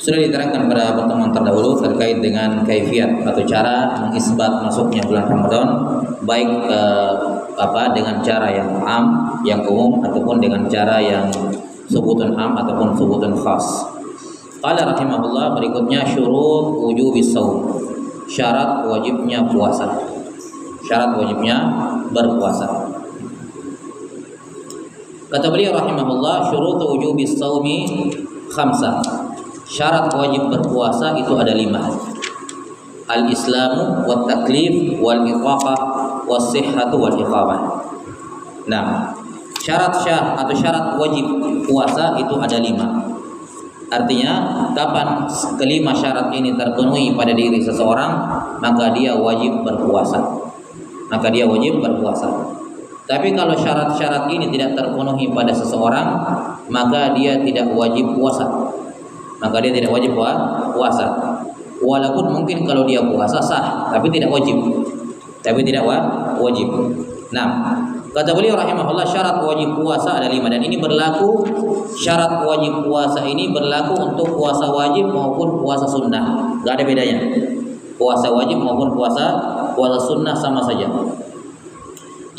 Sudah diterangkan pada pertemuan terdahulu terkait dengan kaifiat atau cara mengisbat masuknya bulan Ramadan, baik dengan cara yang am, yang umum, ataupun dengan cara yang subutun am ataupun subutun khas. Qala rahimahullah, berikutnya syurut wujubis shaum, syarat wajibnya puasa. Syarat wajibnya berpuasa. Kata beliau rahimahullah, syurut wujubis shaumi khamsah. Syarat wajib berpuasa itu ada 5. Al-islamu wat taklif wal iqaqah was sihhatu wal iqamah. Nah, syarat syah atau syarat wajib puasa itu ada 5. Artinya, kapan kelima syarat ini terpenuhi pada diri seseorang, maka dia wajib berpuasa. Maka dia wajib berpuasa. Tapi kalau syarat-syarat ini tidak terpenuhi pada seseorang, maka dia tidak wajib puasa. Maka dia tidak wajib puasa. Walaupun mungkin kalau dia puasa sah, tapi tidak wajib. Wajib. Nah, kata beliau rahimahullah, syarat wajib puasa ada 5, dan ini berlaku, syarat wajib puasa ini berlaku untuk puasa wajib maupun puasa sunnah. Gak ada bedanya. Puasa wajib maupun puasa sunnah sama saja.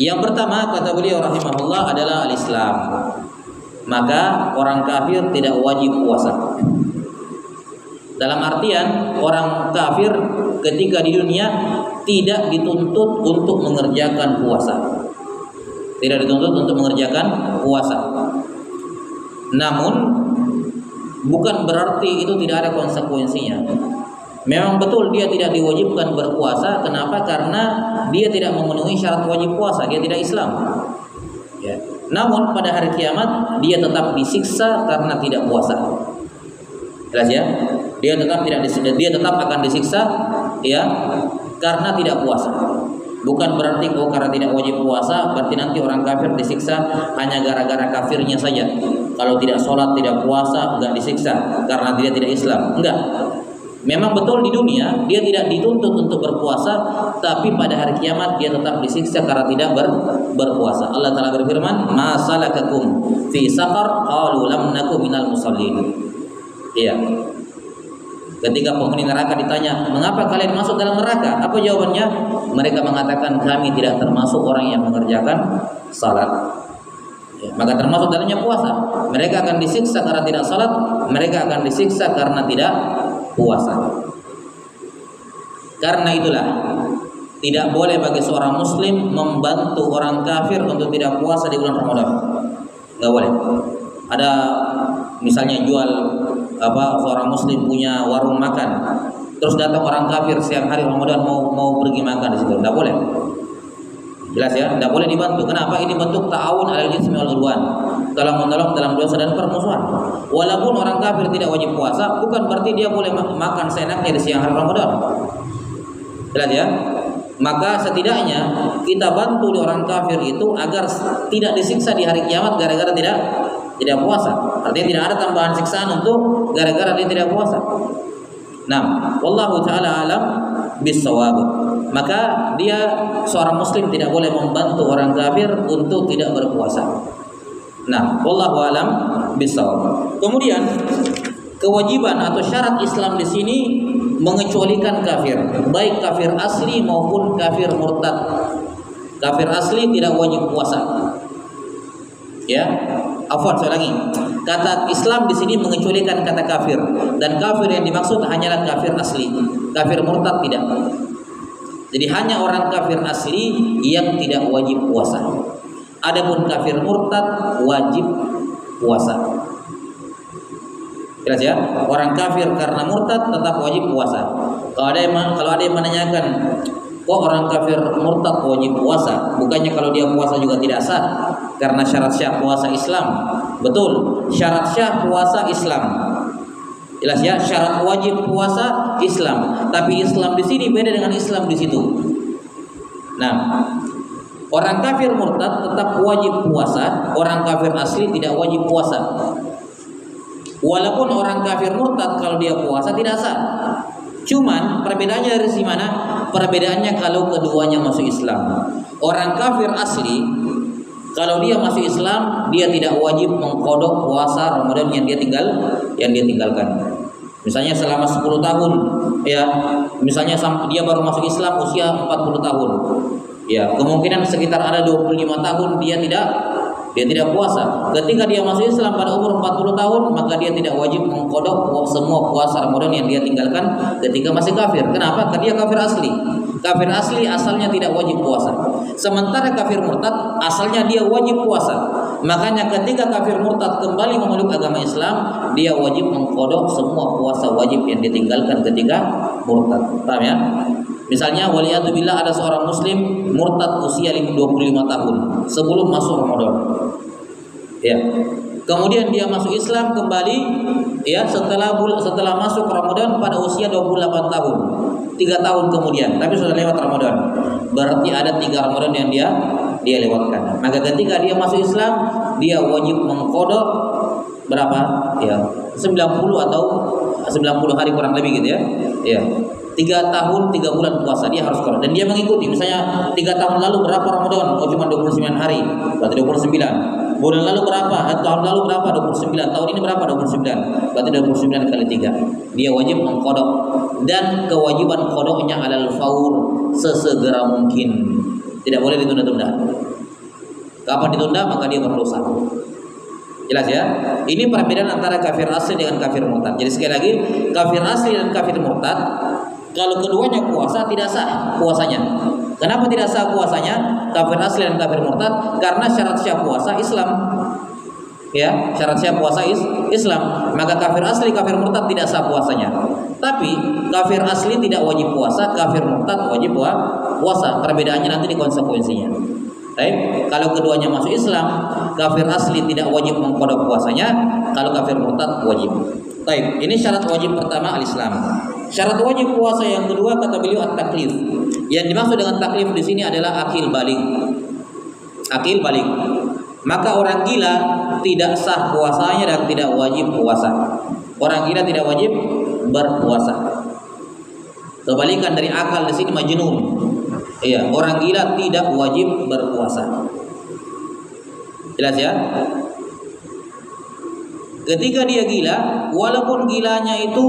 Yang pertama kata beliau rahimahullah adalah al-Islam. Maka orang kafir tidak wajib puasa. Dalam artian orang kafir ketika di dunia tidak dituntut untuk mengerjakan puasa. Tidak dituntut untuk mengerjakan puasa. Namun bukan berarti itu tidak ada konsekuensinya. Memang betul dia tidak diwajibkan berpuasa. Kenapa? Karena dia tidak memenuhi syarat wajib puasa. Dia tidak Islam. Ya. Namun pada hari kiamat dia tetap disiksa karena tidak puasa. Jelas ya? Dia tetap akan disiksa ya karena tidak puasa. Bukan berarti karena tidak wajib puasa berarti nanti orang kafir disiksa hanya gara-gara kafirnya saja. Kalau tidak sholat, tidak puasa, enggak disiksa karena dia tidak Islam. Enggak. Memang betul di dunia dia tidak dituntut untuk berpuasa, tapi pada hari kiamat dia tetap disiksa karena tidak berpuasa. Allah Ta'ala berfirman, "Ma salakakum fi saqar? Qalu lam naku minal musallin." Iya. Ketika penghuni neraka ditanya, "Mengapa kalian masuk dalam neraka?" Apa jawabannya? Mereka mengatakan, "Kami tidak termasuk orang yang mengerjakan salat." Ya, maka termasuk dalamnya puasa. Mereka akan disiksa karena tidak salat, mereka akan disiksa karena tidak puasa. Karena itulah tidak boleh bagi seorang muslim membantu orang kafir untuk tidak puasa di bulan Ramadan. Enggak boleh. Ada misalnya jual seorang muslim punya warung makan, terus datang orang kafir siang hari Ramadan mau pergi makan di situ, tidak boleh. Jelas ya, tidak boleh dibantu. Kenapa? Ini bentuk ta'awun 'alal itsmi wal 'udwan, tolong-menolong dalam dosa dan permusuhan. Walaupun orang kafir tidak wajib puasa, bukan berarti dia boleh makan seenaknya di siang hari Ramadan. Jelas ya? Maka setidaknya kita bantu di orang kafir itu agar tidak disiksa di hari kiamat gara-gara tidak puasa. Artinya tidak ada tambahan siksaan untuk gara-gara dia tidak puasa. Nah, wallahu taala alam bissawab. Maka dia seorang muslim tidak boleh membantu orang kafir untuk tidak berpuasa. Nah, wallahu alam bissawab. Kemudian kewajiban atau syarat Islam di sini mengecualikan kafir, baik kafir asli maupun kafir murtad. Kafir asli tidak wajib puasa. Ya. Afwan, saya lagi. Kata Islam di sini mengecualikan kata kafir, dan kafir yang dimaksud hanyalah kafir asli. Kafir murtad tidak. Jadi hanya orang kafir asli yang tidak wajib puasa. Adapun kafir murtad wajib puasa. Jelas ya? Orang kafir karena murtad tetap wajib puasa. Kalau ada yang menanyakan, kok orang kafir murtad wajib puasa? Bukannya kalau dia puasa juga tidak sah? Karena syarat syah puasa Islam. Betul, syarat syah puasa Islam. Jelas ya, syarat wajib puasa Islam. Tapi Islam di sini beda dengan Islam di situ. Nah, orang kafir murtad tetap wajib puasa, orang kafir asli tidak wajib puasa. Walaupun orang kafir murtad kalau dia puasa tidak sah. Cuman perbedaannya dari mana? Perbedaannya kalau keduanya masuk Islam. Orang kafir asli kalau dia masuk Islam, dia tidak wajib mengqadha puasa Ramadan yang dia tinggalkan. Misalnya selama 10 tahun, ya, misalnya dia baru masuk Islam usia 40 tahun. Ya, kemungkinan sekitar ada 25 tahun dia tidak puasa. Ketika dia masuk Islam pada umur 40 tahun, maka dia tidak wajib mengqadha semua puasa Ramadan yang dia tinggalkan ketika masih kafir. Kenapa? Karena dia kafir asli. Kafir asli asalnya tidak wajib puasa. Sementara kafir murtad asalnya dia wajib puasa. Makanya ketika kafir murtad kembali memeluk agama Islam, dia wajib mengqadha semua puasa wajib yang ditinggalkan ketika murtad. Paham ya? Misalnya waliyadzubillah ada seorang muslim murtad usia 25 tahun sebelum masuk Ramadan. Ya. Kemudian dia masuk Islam kembali ya setelah masuk Ramadan pada usia 28 tahun. 3 tahun kemudian, tapi sudah lewat Ramadan. Berarti ada 3 Ramadan yang dia lewatkan. Maka ketika dia masuk Islam, dia wajib mengqadha berapa? Ya, 90 atau 90 hari kurang lebih gitu ya. Ya. 3 tahun 3 bulan puasa dia harus qadha dan dia mengikuti. Misalnya 3 tahun lalu berapa Ramadan? Oh cuma 29 hari, berarti 29. Bulan lalu berapa? Tahun lalu berapa? 29. Tahun ini berapa? 29. Berarti 29 kali 3. Dia wajib mengqadha dan kewajiban qadhanya alal faur, sesegera mungkin. Tidak boleh ditunda-tunda. Kapan ditunda maka dia berdosa. Jelas ya? Ini perbedaan antara kafir asli dengan kafir murtad. Jadi sekali lagi, kafir asli dan kafir murtad kalau keduanya puasa tidak sah puasanya. Kenapa tidak sah puasanya? Kafir asli dan kafir murtad karena syarat sah puasa Islam. Ya, syarat sah puasa Islam. Maka kafir asli, kafir murtad tidak sah puasanya. Tapi kafir asli tidak wajib puasa, kafir murtad wajib puasa. Perbedaannya nanti di konsekuensinya. Baik, kalau keduanya masuk Islam, kafir asli tidak wajib mengqadha puasanya, kalau kafir murtad wajib. Baik, ini syarat wajib pertama al-Islam. Syarat wajib puasa yang kedua kata beliau at-taklif. Yang dimaksud dengan taklif di sini adalah akil balik. Akil balik. Maka orang gila tidak sah puasanya dan tidak wajib puasa. Orang gila tidak wajib berpuasa. Kebalikan dari akal di sini majnun. Iya, orang gila tidak wajib berpuasa. Jelas ya? Ketika dia gila, walaupun gilanya itu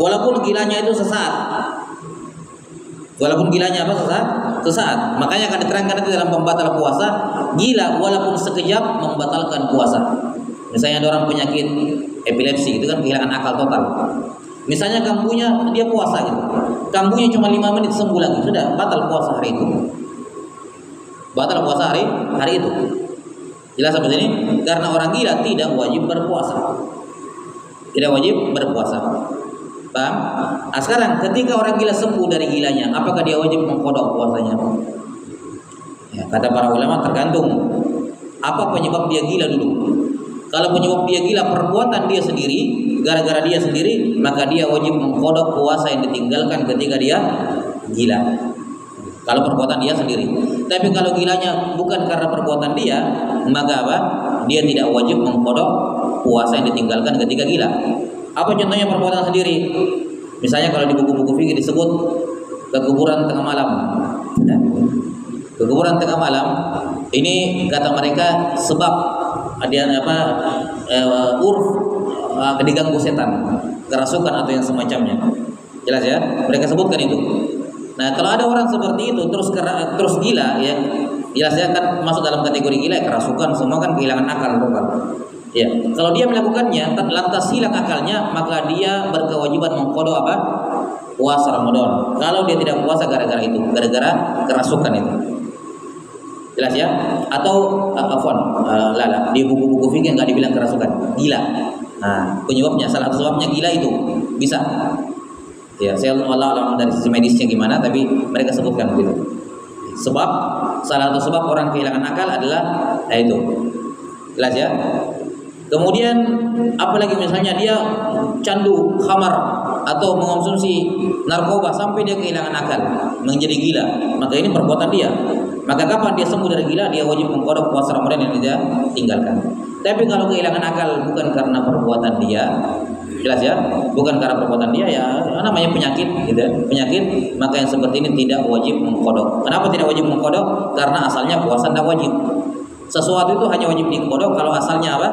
walaupun gilanya itu sesaat. Walaupun gilanya sesaat. Makanya akan diterangkan nanti dalam pembatal puasa, gila walaupun sekejap membatalkan puasa. Misalnya ada orang penyakit epilepsi, itu kan kehilangan akal total. Misalnya kambuhnya dia puasa gitu. Kambuhnya cuma 5 menit sembuh lagi, sudah batal puasa hari itu. Batal puasa hari itu. Jelas sampai sini? Karena orang gila tidak wajib berpuasa. Tidak wajib berpuasa. Paham? Nah, sekarang ketika orang gila sembuh dari gilanya, apakah dia wajib mengqadha puasanya? Ya, kata para ulama tergantung apa penyebab dia gila dulu. Kalau penyebab dia gila perbuatan dia sendiri, gara-gara dia sendiri, maka dia wajib mengqadha puasa yang ditinggalkan ketika dia gila. Kalau perbuatan dia sendiri. Tapi kalau gilanya bukan karena perbuatan dia, maka apa? Dia tidak wajib mengqadha puasa yang ditinggalkan ketika gila. Apa contohnya perbuatan sendiri? Misalnya kalau di buku-buku fikih disebut kekuburan tengah malam. Kekuburan tengah malam ini kata mereka sebab ada urf diganggu setan, kerasukan atau yang semacamnya. Jelas ya? Mereka sebutkan itu. Nah, kalau ada orang seperti itu terus gila ya, jelas ya kan masuk dalam kategori gila, kerasukan, semua kan kehilangan akal total. Ya, kalau dia melakukannya lantas hilang akalnya, maka dia berkewajiban mengqadha puasa Ramadan. Kalau dia tidak puasa gara-gara itu, gara-gara kerasukan itu. Jelas ya? Atau di buku-buku fikih enggak dibilang kerasukan, gila. Nah, penyebabnya salah satu sebabnya gila itu bisa. Ya, saya Allah dari sisi medisnya gimana, tapi mereka sebutkan begitu. Sebab salah satu sebab orang kehilangan akal adalah itu. Jelas ya? Kemudian apalagi misalnya dia candu khamar atau mengonsumsi narkoba sampai dia kehilangan akal, menjadi gila, maka ini perbuatan dia. Maka kapan dia sembuh dari gila, dia wajib mengqadha puasa Ramadan yang dia tinggalkan. Tapi kalau kehilangan akal bukan karena perbuatan dia, jelas ya, bukan karena perbuatan dia, ya namanya penyakit gitu, penyakit, maka yang seperti ini tidak wajib mengqadha. Kenapa tidak wajib mengqadha? Karena asalnya puasa tidak wajib. Sesuatu itu hanya wajib diqadha kalau asalnya apa?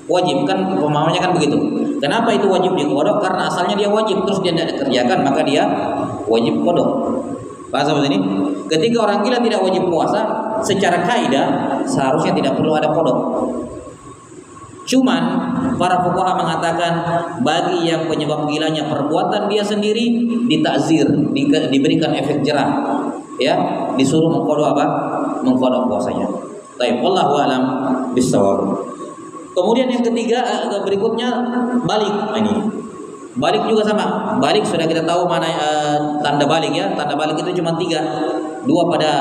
Wajib kan pemahamannya kan begitu. Kenapa itu wajib diqodok? Karena asalnya dia wajib terus dia tidak dikerjakan maka dia wajib qodok. Paham sampai sini? Ketika orang gila tidak wajib puasa, secara kaidah seharusnya tidak perlu ada qodok. Cuman para fuqaha mengatakan bagi yang penyebab gilanya perbuatan dia sendiri ditakzir, diberikan efek jerah, ya, disuruh mengqodok apa? Mengqodok puasanya. Baik, wallahu a'lam bissawab. Kemudian yang ketiga berikutnya balik. Ini balik juga sama. Balik sudah kita tahu mana tanda balik ya. Tanda balik itu cuma 3, 2 pada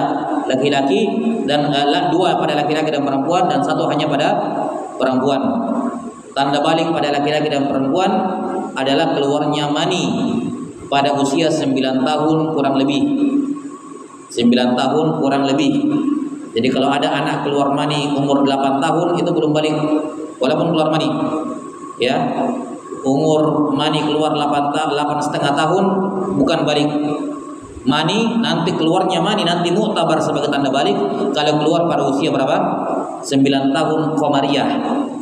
laki-laki dan 2 pada laki-laki dan perempuan dan 1 hanya pada perempuan. Tanda balik pada laki-laki dan perempuan adalah keluarnya mani pada usia 9 tahun kurang lebih. 9 tahun kurang lebih. Jadi kalau ada anak keluar mani umur 8 tahun itu belum balik. Walaupun keluar mani, ya, umur mani keluar 8,5 tahun bukan balik. Mani nanti keluarnya mani nanti mu'tabar sebagai tanda balik kalau keluar pada usia berapa? 9 tahun qamariyah,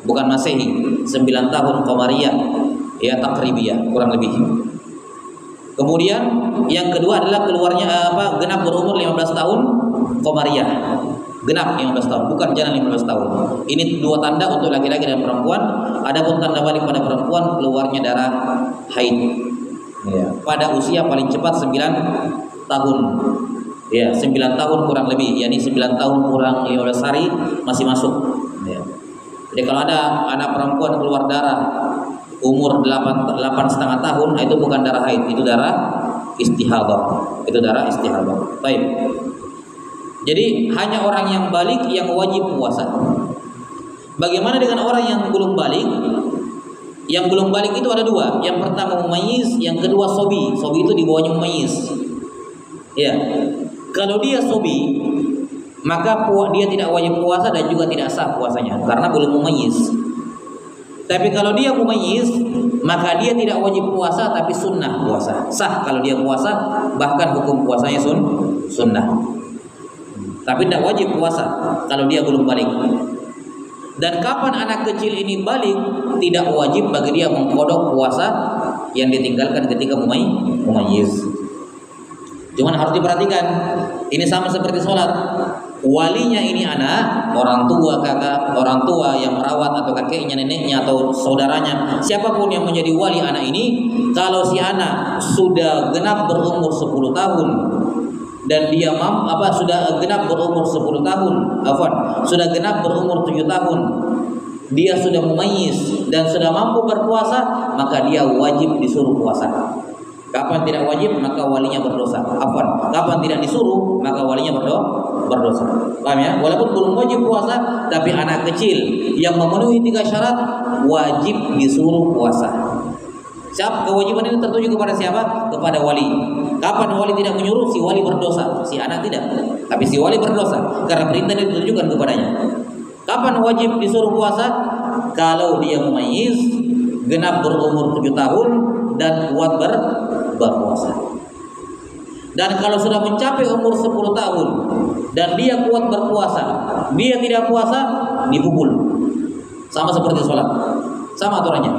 bukan masehi. 9 tahun qamariyah, ya, takribiyah kurang lebih. Kemudian yang kedua adalah keluarnya genap berumur 15 tahun qamariyah. Genap 15 tahun, bukan jangan 15 tahun. Ini 2 tanda untuk laki-laki dan perempuan. Adapun tanda balik pada perempuan keluarnya darah haid. Ya. Pada usia paling cepat 9 tahun. Ya, 9 tahun kurang lebih, yakni 9 tahun kurang 15 hari masih masuk. Ya. Jadi kalau ada anak perempuan keluar darah umur 8,5 tahun, itu bukan darah haid, itu darah istihadah. Itu darah istihadah. Baik. Jadi hanya orang yang balik yang wajib puasa. Bagaimana dengan orang yang belum balik? Yang belum balik itu ada 2. Yang pertama mumayyiz, yang kedua sobi. Sobi itu di bawahnya mumayyiz. Ya. Kalau dia sobi, maka dia tidak wajib puasa dan juga tidak sah puasanya karena belum mumayyiz. Tapi kalau dia mumayyiz, maka dia tidak wajib puasa tapi sunnah puasa. Sah kalau dia puasa, bahkan hukum puasanya sunnah. Tapi tidak wajib puasa kalau dia belum balik. Dan kapan anak kecil ini balik, tidak wajib bagi dia mengqodok puasa yang ditinggalkan ketika mumayyiz. Cuman harus diperhatikan, ini sama seperti sholat. Walinya ini anak, orang tua, kakak, orang tua yang merawat atau kakeknya, neneknya atau saudaranya, siapapun yang menjadi wali anak ini, kalau si anak sudah genap berumur 10 tahun dan dia sudah genap berumur 10 tahun, sudah genap berumur 7 tahun, dia sudah mumayyiz dan sudah mampu berpuasa, maka dia wajib disuruh puasa. Kapan tidak wajib, maka walinya berdosa. Kapan tidak disuruh, maka walinya berdosa. Paham ya? Walaupun belum wajib puasa, tapi anak kecil yang memenuhi 3 syarat wajib disuruh puasa. Kewajiban ini tertuju kepada siapa? Kepada wali. Kapan wali tidak menyuruh, si wali berdosa. Si anak tidak, tapi si wali berdosa karena perintah itu ditujukan kepadanya. Kapan wajib disuruh puasa? Kalau dia mumayyiz, genap berumur 7 tahun dan kuat berpuasa. Dan kalau sudah mencapai umur 10 tahun dan dia kuat berpuasa, dia tidak puasa, dipukul. Sama seperti sholat, sama aturannya.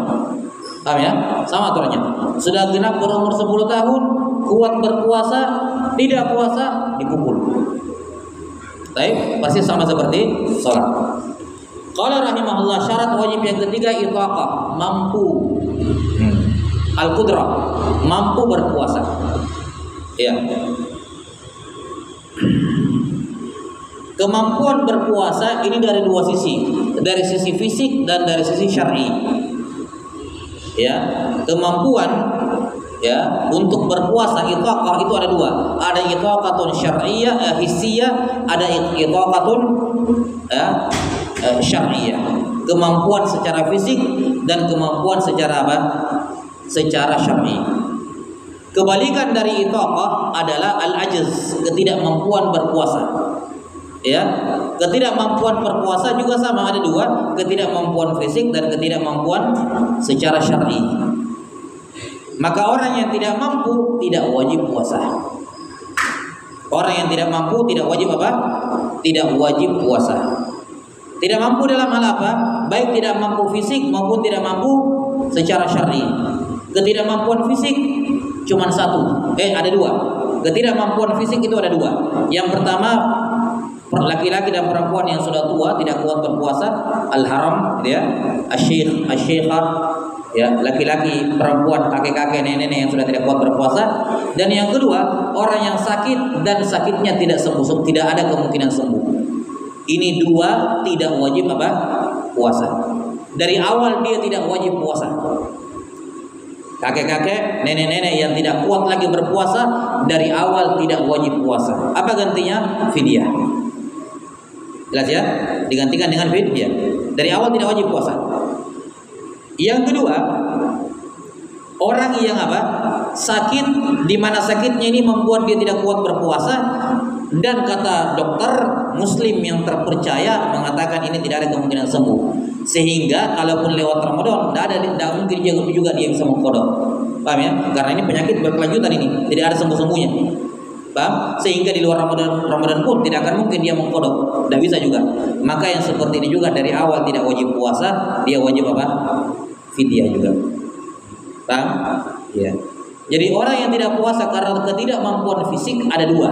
Paham ya? Sama aturannya. Sudah genap berumur 10 tahun, kuat berpuasa, tidak puasa, dipukul. Baik, persis sama seperti sholat. Qala rahimahullah, syarat wajib yang ketiga itaqah, mampu. Al-qudrah, mampu berpuasa. Ya. Kemampuan berpuasa ini dari 2 sisi, dari sisi fisik dan dari sisi syar'i. Ya, kemampuan ya untuk berpuasa itaqah itu ada 2. Ada itaqatun syar'iyyah, hissiyah, ada itaqatun syar'iyyah. Kemampuan secara fisik dan kemampuan secara apa? Secara syar'i. Kebalikan dari itaqah adalah al-ajz, ketidakmampuan berpuasa. Ya, ketidakmampuan berpuasa juga sama, ada 2, ketidakmampuan fisik dan ketidakmampuan secara syar'i. Maka orang yang tidak mampu tidak wajib puasa. Orang yang tidak mampu tidak wajib apa? Tidak wajib puasa. Tidak mampu dalam hal apa? Baik tidak mampu fisik maupun tidak mampu secara syar'i. Ketidakmampuan fisik cuma satu. Ada dua. Ketidakmampuan fisik itu ada dua. Yang pertama, laki-laki dan perempuan yang sudah tua tidak kuat berpuasa, al-haram, ya, asy-syekh, asy-syekhah, ya, laki-laki, perempuan, kakek-kakek, nenek-nenek yang sudah tidak kuat berpuasa. Dan yang kedua, orang yang sakit dan sakitnya tidak sembuh, tidak ada kemungkinan sembuh. Ini dua tidak wajib apa? Puasa. Dari awal dia tidak wajib puasa. Kakek-kakek, nenek-nenek yang tidak kuat lagi berpuasa dari awal tidak wajib puasa. Apa gantinya? Fidyah. Jelas ya? Digantikan dengan fidyah. Dari awal tidak wajib puasa. Yang kedua, orang yang apa? Sakit, di mana sakitnya ini membuat dia tidak kuat berpuasa, dan kata dokter muslim yang terpercaya mengatakan ini tidak ada kemungkinan sembuh. Sehingga kalaupun lewat Ramadan tidak mungkin juga dia bisa mengqadha. Paham ya? Karena ini penyakit berkelanjutan, ini tidak ada sembuh-sembuhnya. Paham? Sehingga di luar Ramadan pun tidak akan mungkin dia mengqadha. Tidak bisa juga. Maka yang seperti ini juga dari awal tidak wajib puasa, dia wajib apa? Fidyah juga. Paham? Ya. Jadi orang yang tidak puasa karena ketidakmampuan fisik ada dua.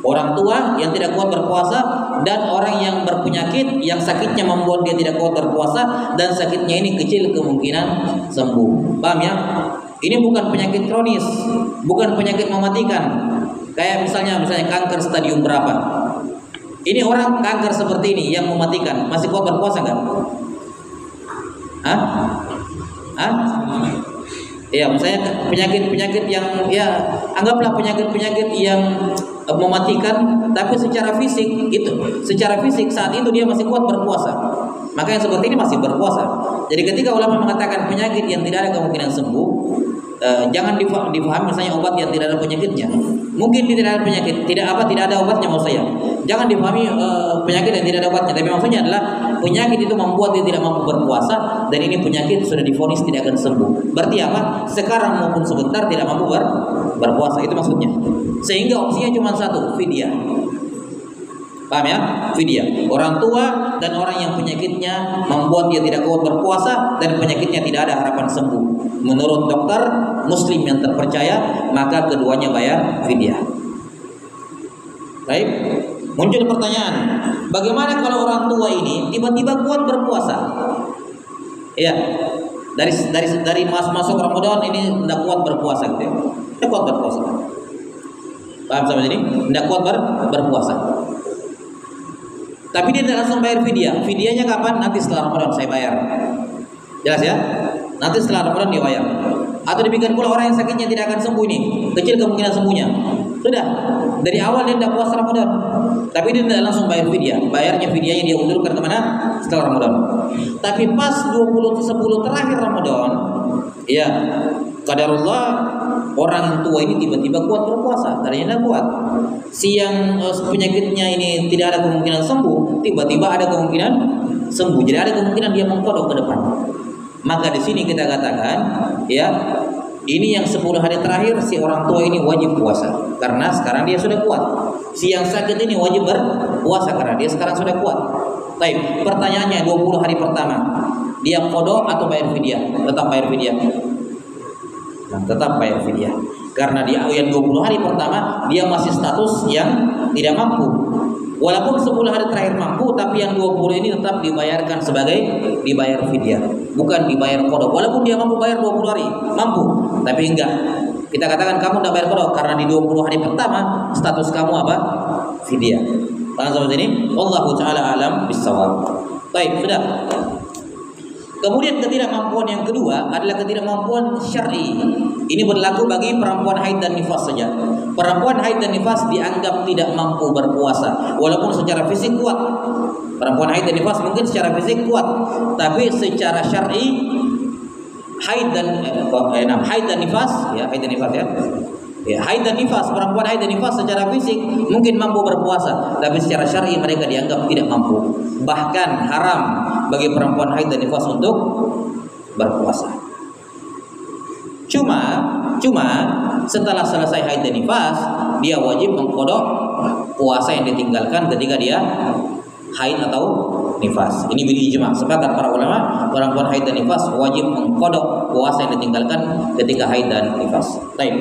Orang tua yang tidak kuat berpuasa dan orang yang berpenyakit yang sakitnya membuat dia tidak kuat berpuasa dan sakitnya ini kecil kemungkinan sembuh. Paham ya? Ini bukan penyakit kronis, bukan penyakit mematikan. Kayak misalnya kanker stadium berapa? Ini orang kanker seperti ini yang mematikan, masih kuat berpuasa nggak? Ya, misalnya penyakit-penyakit yang ya anggaplah penyakit-penyakit yang mematikan, tapi secara fisik saat itu dia masih kuat berpuasa. Maka yang seperti ini masih berpuasa. Jadi ketika ulama mengatakan penyakit yang tidak ada kemungkinan sembuh, jangan difahami misalnya obat yang tidak ada penyakitnya. Mungkin tidak ada penyakit, tidak ada obatnya maksud saya. Jangan difahami penyakit yang tidak ada obatnya, tapi maksudnya adalah penyakit itu membuat dia tidak mampu berpuasa dan ini penyakit sudah divonis tidak akan sembuh. Berarti apa? Sekarang maupun sebentar tidak mampu berpuasa, itu maksudnya. Sehingga opsinya cuma satu, fidyah. Paham ya? Fidyah. Orang tua dan orang yang penyakitnya membuat dia tidak kuat berpuasa dan penyakitnya tidak ada harapan sembuh. Menurut dokter muslim yang terpercaya, maka keduanya bayar fidyah. Baik. Muncul pertanyaan, bagaimana kalau orang tua ini tiba-tiba kuat berpuasa? Ya, dari masuk Ramadan ini tidak kuat berpuasa gitu ya. Tidak kuat berpuasa. Paham sampai sini? Tidak kuat berpuasa. Tapi dia tidak langsung bayar fidyah. Fidyahnya kapan? Nanti setelah Ramadan saya bayar. Jelas ya? Nanti setelah Ramadan dia bayar. Atau demikian pula orang yang sakitnya tidak akan sembuh ini, kecil kemungkinan sembuhnya. Sudah, dari awal dia tidak puasa Ramadan, tapi dia tidak langsung bayar fidyah. Bayarnya fidyahnya dia undurkan kemana? Setelah Ramadan. Tapi pas 10 terakhir Ramadan, ya qadarullah orang tua ini tiba-tiba kuat berpuasa, tadinya tidak kuat. Si yang penyakitnya ini tidak ada kemungkinan sembuh, tiba-tiba ada kemungkinan sembuh. Jadi ada kemungkinan dia mengqadha ke depan. Maka di sini kita katakan, ya, ini yang 10 hari terakhir si orang tua ini wajib puasa karena sekarang dia sudah kuat. Si yang sakit ini wajib berpuasa karena dia sekarang sudah kuat. Baik, pertanyaannya 20 hari pertama dia qadha atau bayar fidyah? Tetap bayar fidyah. Nah, tetap bayar fidyah. Karena di yang 20 hari pertama dia masih status yang tidak mampu. Walaupun 10 hari terakhir mampu, tapi yang 20 ini tetap dibayarkan sebagai dibayar fidyah, bukan dibayar qadha. Walaupun dia mampu bayar 20 hari, mampu, tapi enggak. Kita katakan kamu tidak bayar qadha karena di 20 hari pertama status kamu apa? Fidyah. Paham sampai sini? Wallahu taala alam bissawab. Baik, sudah. Kemudian ketidakmampuan yang kedua adalah ketidakmampuan syar'i. Ini berlaku bagi perempuan haid dan nifas saja. Perempuan haid dan nifas dianggap tidak mampu berpuasa walaupun secara fisik kuat. Perempuan haid dan nifas mungkin secara fisik kuat, tapi secara syar'i haid dan nifas ya, haid dan nifas, perempuan haid dan nifas secara fisik mungkin mampu berpuasa, tapi secara syar'i mereka dianggap tidak mampu. Bahkan haram bagi perempuan haid dan nifas untuk berpuasa. Cuma setelah selesai haid dan nifas, dia wajib mengqadha puasa yang ditinggalkan ketika dia haid atau nifas. Ini bil ijma, sepakat para ulama, perempuan haid dan nifas wajib mengqadha puasa yang ditinggalkan ketika haid dan nifas. Baik.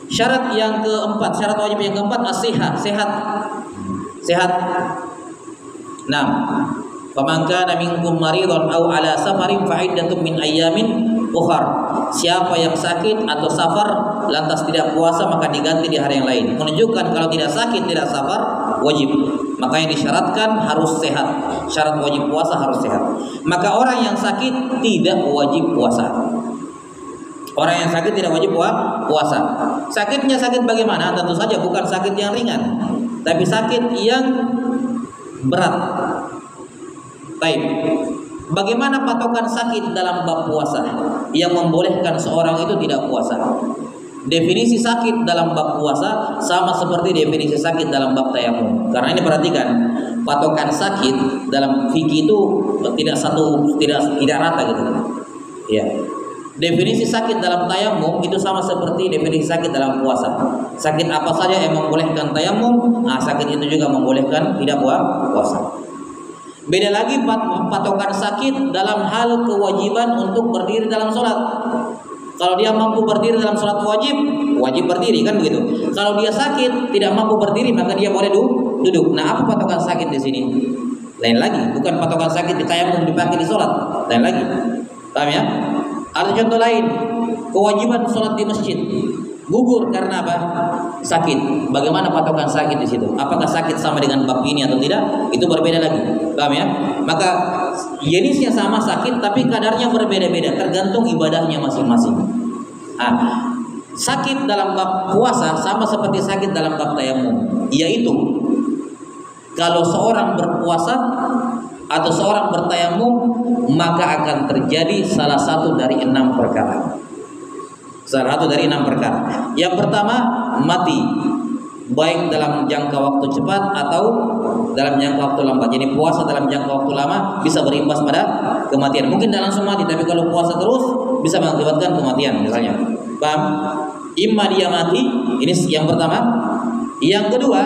Syarat yang keempat, syarat wajib yang keempat as-sihah, sehat. Sehat. Nah, faman kana minkum maridhan aw ala safarin fa iddatun min ayyamin ukhar. Siapa yang sakit atau safar lantas tidak puasa maka diganti di hari yang lain. Menunjukkan kalau tidak sakit, tidak safar wajib. Maka yang disyaratkan harus sehat. Syarat wajib puasa harus sehat. Maka orang yang sakit tidak wajib puasa. Orang yang sakit tidak wajib puasa. Sakitnya sakit bagaimana? Tentu saja bukan sakit yang ringan, tapi sakit yang berat. Baik. Bagaimana patokan sakit dalam bab puasa yang membolehkan seorang itu tidak puasa? Definisi sakit dalam bab puasa sama seperti definisi sakit dalam bab tayamum. Karena ini perhatikan, patokan sakit dalam fikih itu tidak rata gitu. Ya. Definisi sakit dalam tayamum itu sama seperti definisi sakit dalam puasa. Sakit apa saja yang membolehkan tayamum, sakit itu juga membolehkan tidak puasa. Beda lagi patokan sakit dalam hal kewajiban untuk berdiri dalam sholat. Kalau dia mampu berdiri dalam sholat wajib berdiri, kan begitu. Kalau dia sakit tidak mampu berdiri maka dia boleh duduk. Nah, apa patokan sakit di sini? Lain lagi, bukan patokan sakit di tayamum dipakai di sholat. Lain lagi, paham ya? Ada contoh lain, kewajiban sholat di masjid gugur karena apa? Sakit. Bagaimana patokan sakit di situ? Apakah sakit sama dengan bab ini atau tidak? Itu berbeda lagi. Paham ya? Maka jenisnya sama sakit tapi kadarnya berbeda-beda tergantung ibadahnya masing-masing. Sakit dalam bab puasa sama seperti sakit dalam bab tayamum, yaitu kalau seorang berpuasa atau seorang bertayamum maka akan terjadi salah satu dari 6 perkara. Salah satu dari 6 perkara. Yang pertama, mati, baik dalam jangka waktu cepat atau dalam jangka waktu lambat. Jadi puasa dalam jangka waktu lama bisa berimbas pada kematian. Mungkin tidak langsung mati, tapi kalau puasa terus bisa mengakibatkan kematian misalnya. Paham? Imma dia mati, ini yang pertama. Yang kedua,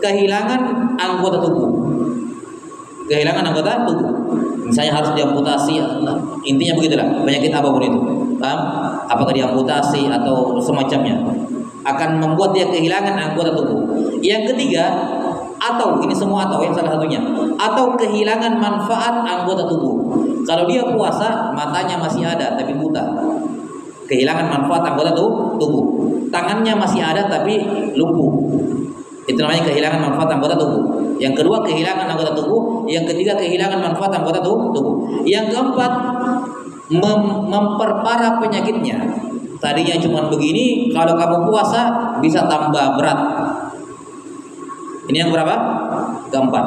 kehilangan anggota tubuh. Kehilangan anggota tubuh. Misalnya harus diamputasi, intinya begitulah, penyakit apapun itu. Paham? Apakah diamputasi atau semacamnya, akan membuat dia kehilangan anggota tubuh. Yang ketiga, atau ini semua atau yang salah satunya, atau kehilangan manfaat anggota tubuh. Kalau dia puasa, matanya masih ada tapi buta, kehilangan manfaat anggota tubuh. Tangannya masih ada tapi lumpuh, itu namanya kehilangan manfaat anggota tubuh. Yang kedua, kehilangan anggota tubuh. Yang ketiga, kehilangan manfaat anggota tubuh. Yang keempat, memperparah penyakitnya. Tadinya cuma begini, kalau kamu puasa bisa tambah berat. Ini yang berapa? Keempat.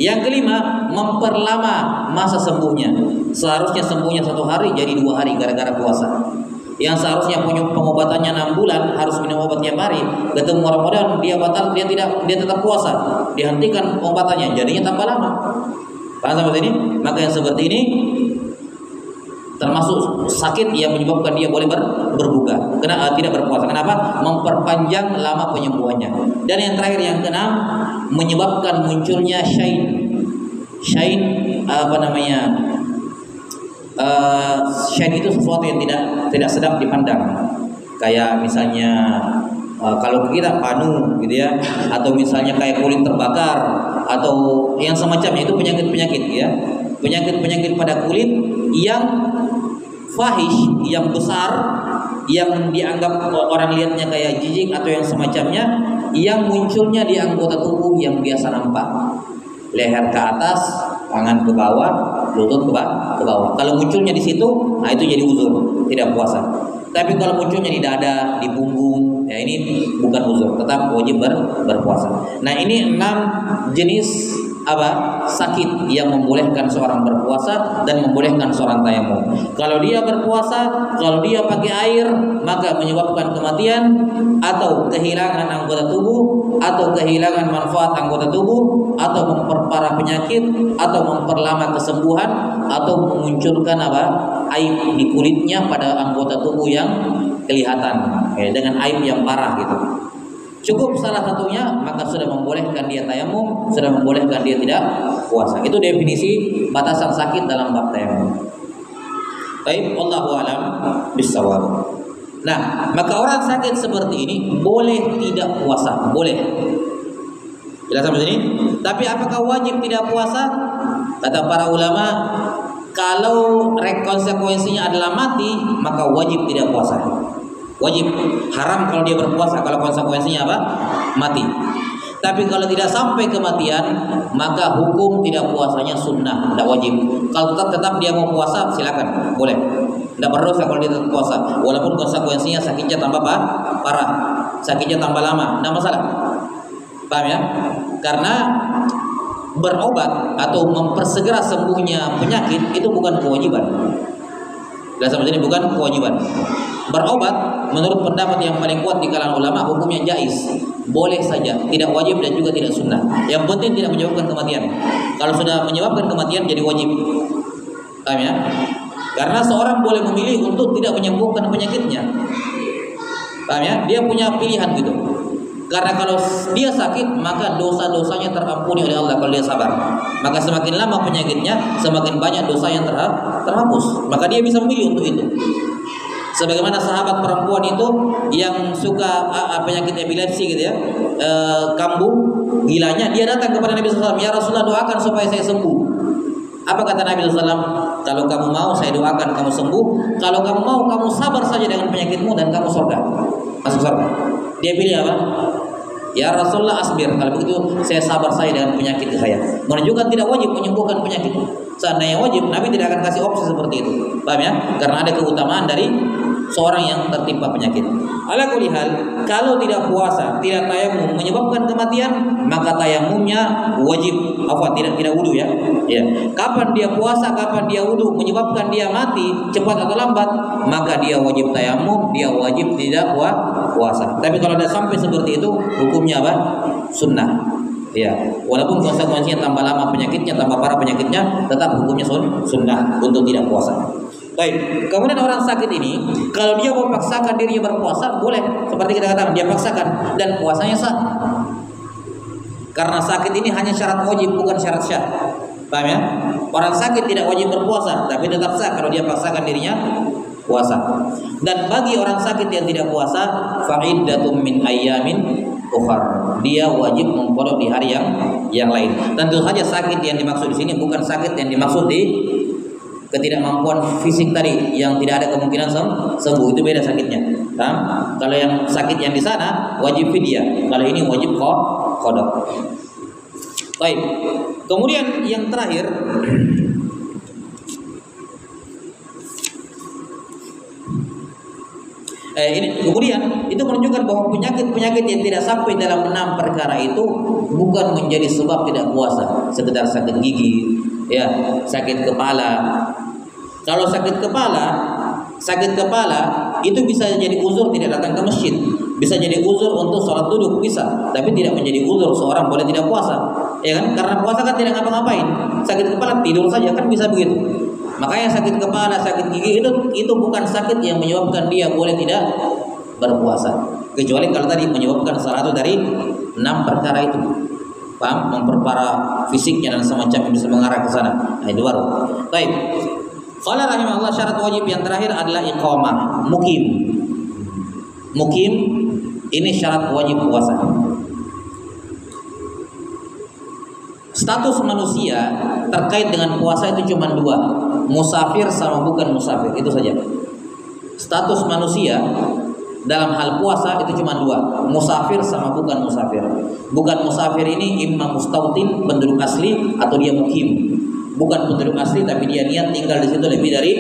Yang kelima, memperlama masa sembuhnya. Seharusnya sembuhnya 1 hari jadi 2 hari gara-gara puasa. Yang seharusnya punya pengobatannya 6 bulan harus minum obat tiap hari. Ketemu Ramadan dia batal, dia tetap puasa, dihentikan obatannya, jadinya tambah lama. Paham seperti ini? Maka yang seperti ini termasuk sakit yang menyebabkan dia boleh berbuka, tidak berpuasa. Kenapa? Memperpanjang lama penyembuhannya. Dan yang terakhir, yang keenam, menyebabkan munculnya syain syain itu sesuatu yang tidak sedap dipandang. Kayak misalnya kalau kita panu gitu ya, atau misalnya kayak kulit terbakar atau yang semacamnya, itu penyakit-penyakit ya. Penyakit-penyakit pada kulit yang fahish, yang besar, yang dianggap orang lihatnya kayak jijik atau yang semacamnya, yang munculnya di anggota tubuh yang biasa nampak. Leher ke atas, tangan ke bawah, lutut ke bawah. Kalau munculnya di situ, itu jadi uzur, tidak puasa. Tapi kalau munculnya di dada, di punggung, ya ini bukan uzur, tetap wajib berpuasa. Nah, ini 6 jenis sakit yang membolehkan seorang berpuasa dan membolehkan seorang tayamum. Kalau dia berpuasa, kalau dia pakai air, maka menyebabkan kematian atau kehilangan anggota tubuh atau kehilangan manfaat anggota tubuh atau memperparah penyakit atau memperlama kesembuhan atau memunculkan aib di kulitnya pada anggota tubuh yang kelihatan dengan aib yang parah gitu. cukup salah satunya, maka sudah membolehkan dia tayamum, sudah membolehkan dia tidak puasa. Itu definisi batasan sakit dalam bab tayamum. Baik, wallahu a'lam bissawab. Nah, maka orang sakit seperti ini boleh tidak puasa, boleh. Jelas sampai sini? Tapi apakah wajib tidak puasa? Kata para ulama, kalau konsekuensinya adalah mati, maka wajib tidak puasa. Wajib, haram kalau dia berpuasa kalau konsekuensinya apa? Mati. Tapi kalau tidak sampai kematian, maka hukum tidak puasanya sunnah, tidak wajib. Kalau tetap dia mau puasa, silakan, boleh. Tidak berdosa kalau dia tetap puasa, walaupun konsekuensinya sakitnya tambah parah, sakitnya tambah lama, tidak masalah. Paham ya? Karena berobat atau mempersegera sembuhnya penyakit itu bukan kewajiban. Dan sama ini bukan kewajiban. Berobat menurut pendapat yang paling kuat di kalangan ulama hukumnya jaiz, boleh saja, tidak wajib dan juga tidak sunnah. Yang penting tidak menyebabkan kematian. Kalau sudah menyebabkan kematian jadi wajib. Paham ya? Karena seorang boleh memilih untuk tidak menyembuhkan penyakitnya. Paham ya? Dia punya pilihan gitu. Karena kalau dia sakit, maka dosa-dosanya terampuni oleh Allah kalau dia sabar. Maka semakin lama penyakitnya, semakin banyak dosa yang terhapus. Maka dia bisa memilih untuk itu. Sebagaimana sahabat perempuan itu yang suka penyakit epilepsi gitu ya, kambuh, gilanya, dia datang kepada Nabi SAW, ya Rasulullah, doakan supaya saya sembuh. Apa kata Nabi SAW? Kalau kamu mau saya doakan kamu sembuh. Kalau kamu mau kamu sabar saja dengan penyakitmu dan kamu surga, masuk surga. Dia pilih apa? Ya Rasulullah asbir. Kalau begitu saya sabar saya dengan penyakit saya. Menunjukkan tidak wajib menyembuhkan penyakit. Seandainya wajib, Nabi tidak akan kasih opsi seperti itu. Paham ya? Karena ada keutamaan dari seorang yang tertimpa penyakit. Ala kulli hal, kalau tidak puasa, tidak tayamum menyebabkan kematian, maka tayamumnya wajib. Tidak wudu ya. Ya. Kapan dia puasa, kapan dia wudu menyebabkan dia mati cepat atau lambat, maka dia wajib tayamum, dia wajib tidak puasa. Tapi kalau tidak sampai seperti itu, hukumnya apa? Sunnah. Ya, walaupun konsekuensinya tambah lama penyakitnya, tambah parah penyakitnya, tetap hukumnya sunnah untuk tidak puasa. Baik, kemudian orang sakit ini, kalau dia memaksakan dirinya berpuasa, boleh. Seperti kita katakan, dia paksakan dan puasanya sah. Karena sakit ini hanya syarat wajib, bukan syarat syah. Paham ya? Orang sakit tidak wajib berpuasa, tapi tetap sah kalau dia paksakan dirinya puasa. Dan bagi orang sakit yang tidak puasa, fa'iddatum min ayyamin ukhar, dia wajib mengqada di hari yang lain. Tentu saja sakit yang dimaksud di sini bukan sakit yang dimaksud di ketidakmampuan fisik tadi yang tidak ada kemungkinan sembuh, itu beda sakitnya. Paham? Kalau yang sakit yang di sana wajib fidyah, kalau ini wajib qada. Baik. Kemudian yang terakhir, kemudian itu menunjukkan bahwa penyakit-penyakit yang tidak sampai dalam 6 perkara itu bukan menjadi sebab tidak puasa. Sekedar sakit gigi, ya, sakit kepala. Kalau sakit kepala itu bisa jadi uzur tidak datang ke masjid, bisa jadi uzur untuk sholat duduk bisa, tapi tidak menjadi uzur seorang boleh tidak puasa, ya kan? Karena puasa kan tidak ngapa-ngapain. Sakit kepala tidur saja kan bisa begitu. Makanya sakit kepala, sakit gigi itu bukan sakit yang menyebabkan dia boleh tidak berpuasa. Kecuali kalau tadi menyebabkan salah satu dari 6 perkara itu. Paham? Memperparah fisiknya dan semacam bisa mengarah ke sana. Nah, itu baru. Baik. Qala rahimahullah, syarat wajib yang terakhir adalah iqamah, mukim. Mukim ini syarat wajib puasa. Status manusia terkait dengan puasa itu cuma 2, musafir sama bukan musafir, itu saja. Status manusia dalam hal puasa itu cuma 2, musafir sama bukan musafir. Bukan musafir ini imma mustautin, penduduk asli, atau dia mukim. Bukan penduduk asli tapi dia niat tinggal di situ lebih dari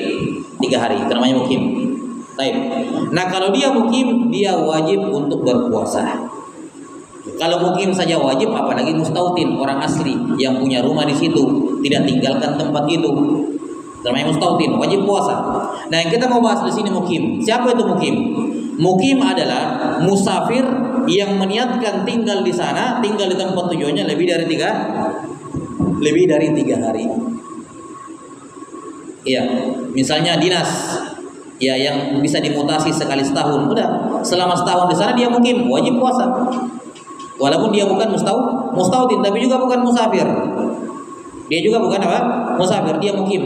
3 hari, itu namanya mukim. Baik. Nah, kalau dia mukim, dia wajib untuk berpuasa. Kalau mukim saja wajib, apalagi mustautin, orang asli yang punya rumah di situ, tidak tinggalkan tempat itu. Namanya mustautin, wajib puasa. Nah, yang kita mau bahas di sini mukim. Siapa itu mukim? Mukim adalah musafir yang meniatkan tinggal di sana, tinggal di tempat tujuannya lebih dari 3 hari. Iya, misalnya dinas, ya, yang bisa dimutasi sekali setahun, udah selama setahun di sana dia mukim, wajib puasa. Walaupun dia bukan mustautin, tapi juga bukan musafir. Dia juga bukan apa? Musafir, dia mukim.